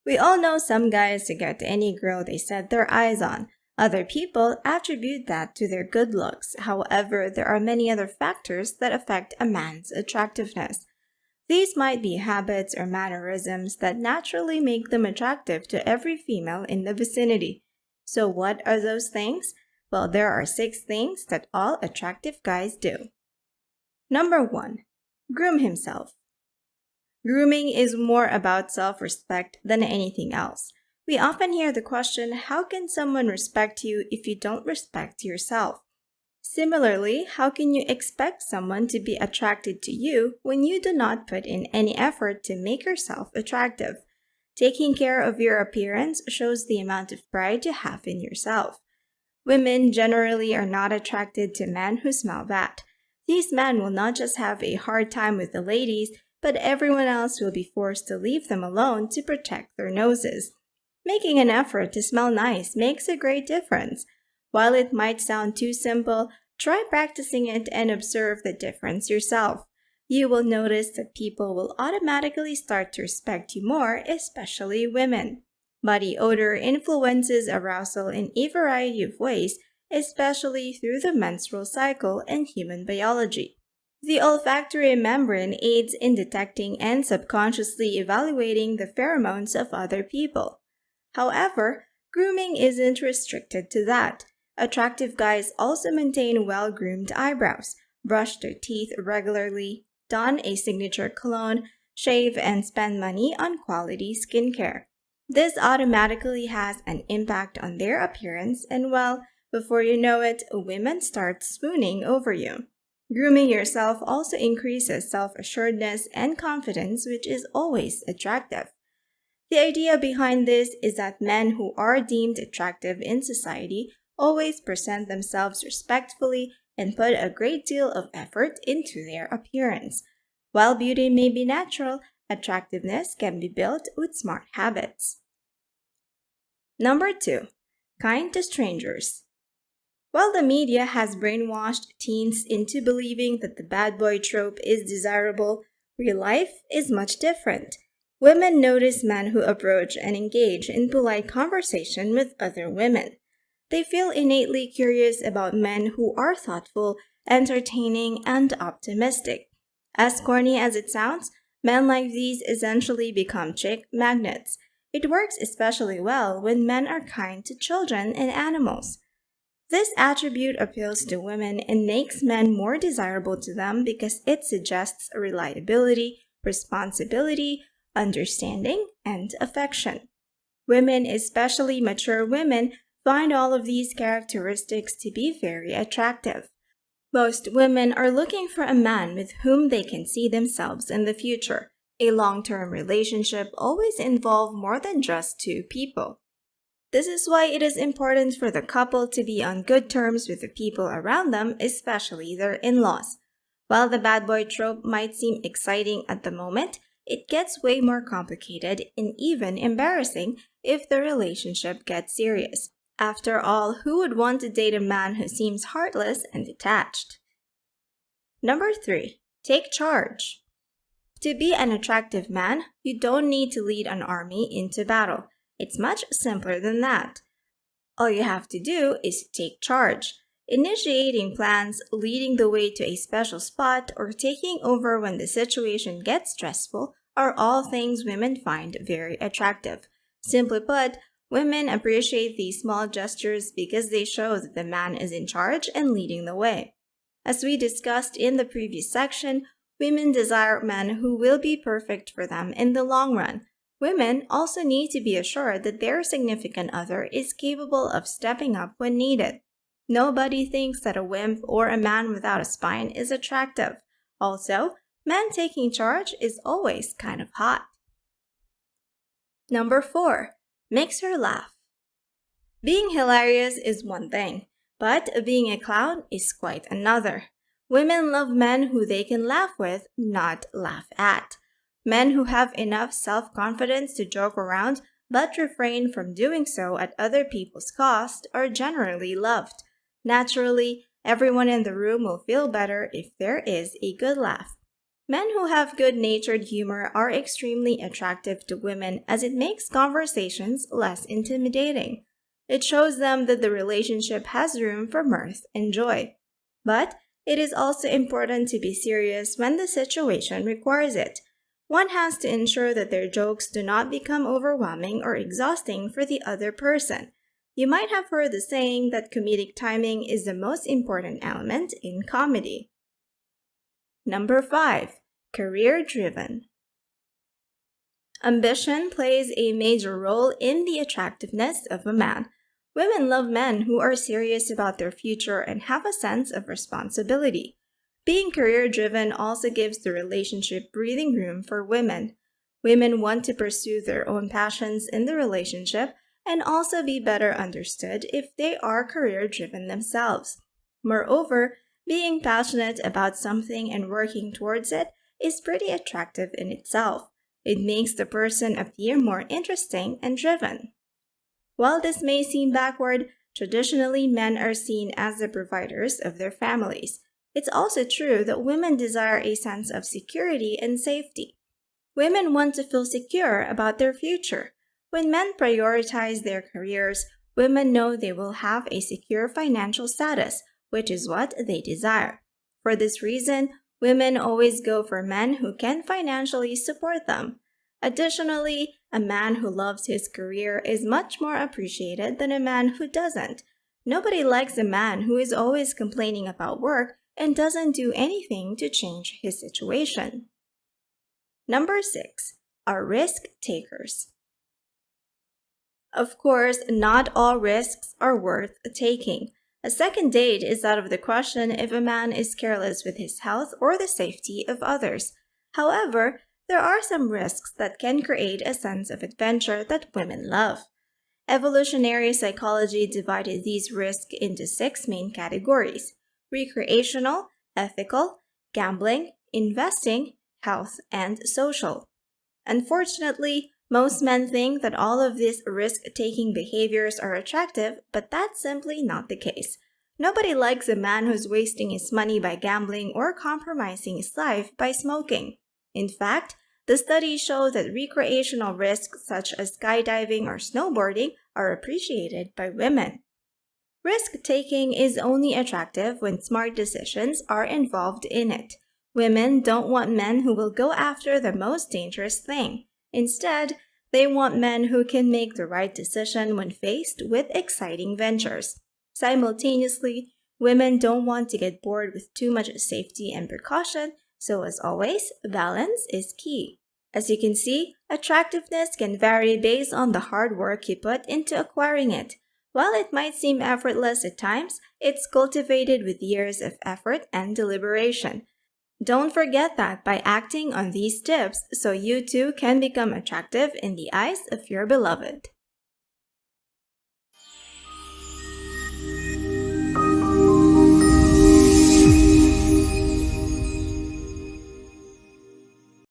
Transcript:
We all know some guys who get any girl they set their eyes on. Other people attribute that to their good looks. However, there are many other factors that affect a man's attractiveness. These might be habits or mannerisms that naturally make them attractive to every female in the vicinity. So what are those things? Well, there are 6 things that all attractive guys do. Number 1. Groom himself. Grooming is more about self-respect than anything else. We often hear the question, how can someone respect you if you don't respect yourself? Similarly, how can you expect someone to be attracted to you when you do not put in any effort to make yourself attractive? Taking care of your appearance shows the amount of pride you have in yourself. Women generally are not attracted to men who smell bad. These men will not just have a hard time with the ladies, but everyone else will be forced to leave them alone to protect their noses. Making an effort to smell nice makes a great difference. While it might sound too simple, try practicing it and observe the difference yourself. You will notice that people will automatically start to respect you more, especially women. Body odor influences arousal in a variety of ways, especially through the menstrual cycle and human biology. The olfactory membrane aids in detecting and subconsciously evaluating the pheromones of other people. However, grooming isn't restricted to that. Attractive guys also maintain well-groomed eyebrows, brush their teeth regularly, don a signature cologne, shave, and spend money on quality skincare. This automatically has an impact on their appearance, and well, before you know it, women start swooning over you. Grooming yourself also increases self-assuredness and confidence, which is always attractive. The idea behind this is that men who are deemed attractive in society always present themselves respectfully and put a great deal of effort into their appearance. While beauty may be natural, attractiveness can be built with smart habits. Number 2. Kind to strangers. While the media has brainwashed teens into believing that the bad boy trope is desirable, real life is much different. Women notice men who approach and engage in polite conversation with other women. They feel innately curious about men who are thoughtful, entertaining, and optimistic. As corny as it sounds, men like these essentially become chick magnets. It works especially well when men are kind to children and animals. This attribute appeals to women and makes men more desirable to them because it suggests reliability, responsibility, understanding, and affection. Women, especially mature women, find all of these characteristics to be very attractive. Most women are looking for a man with whom they can see themselves in the future. A long-term relationship always involves more than just 2 people. This is why it is important for the couple to be on good terms with the people around them, especially their in-laws. While the bad boy trope might seem exciting at the moment, it gets way more complicated and even embarrassing if the relationship gets serious. After all, who would want to date a man who seems heartless and detached? Number 3. Take charge. To be an attractive man, you don't need to lead an army into battle. It's much simpler than that. All you have to do is take charge. Initiating plans, leading the way to a special spot, or taking over when the situation gets stressful are all things women find very attractive. Simply put, women appreciate these small gestures because they show that the man is in charge and leading the way. As we discussed in the previous section, women desire men who will be perfect for them in the long run. Women also need to be assured that their significant other is capable of stepping up when needed. Nobody thinks that a wimp or a man without a spine is attractive. Also, men taking charge is always kind of hot. Number 4. Makes her laugh. Being hilarious is one thing, but being a clown is quite another. Women love men who they can laugh with, not laugh at. Men who have enough self-confidence to joke around but refrain from doing so at other people's cost are generally loved. Naturally, everyone in the room will feel better if there is a good laugh. Men who have good-natured humor are extremely attractive to women as it makes conversations less intimidating. It shows them that the relationship has room for mirth and joy. But it is also important to be serious when the situation requires it. One has to ensure that their jokes do not become overwhelming or exhausting for the other person. You might have heard the saying that comedic timing is the most important element in comedy. Number 5. Career-driven. Ambition plays a major role in the attractiveness of a man. Women love men who are serious about their future and have a sense of responsibility. Being career-driven also gives the relationship breathing room for women. Women want to pursue their own passions in the relationship and also be better understood if they are career-driven themselves. Moreover, being passionate about something and working towards it is pretty attractive in itself. It makes the person appear more interesting and driven. While this may seem backward, traditionally men are seen as the providers of their families. It's also true that women desire a sense of security and safety. Women want to feel secure about their future. When men prioritize their careers, women know they will have a secure financial status, which is what they desire. For this reason, women always go for men who can financially support them. Additionally, a man who loves his career is much more appreciated than a man who doesn't. Nobody likes a man who is always complaining about work and doesn't do anything to change his situation. Number 6. Are risk takers. Of course, not all risks are worth taking. A second date is out of the question if a man is careless with his health or the safety of others. However, there are some risks that can create a sense of adventure that women love. Evolutionary psychology divided these risks into 6 main categories: recreational, ethical, gambling, investing, health, and social. Unfortunately, most men think that all of these risk-taking behaviors are attractive, but that's simply not the case. Nobody likes a man who's wasting his money by gambling or compromising his life by smoking. In fact, the studies show that recreational risks such as skydiving or snowboarding are appreciated by women. Risk-taking is only attractive when smart decisions are involved in it. Women don't want men who will go after the most dangerous thing. Instead, they want men who can make the right decision when faced with exciting ventures. Simultaneously, women don't want to get bored with too much safety and precaution, so as always, balance is key. As you can see, attractiveness can vary based on the hard work you put into acquiring it. While it might seem effortless at times, it's cultivated with years of effort and deliberation. Don't forget that by acting on these tips so you too can become attractive in the eyes of your beloved.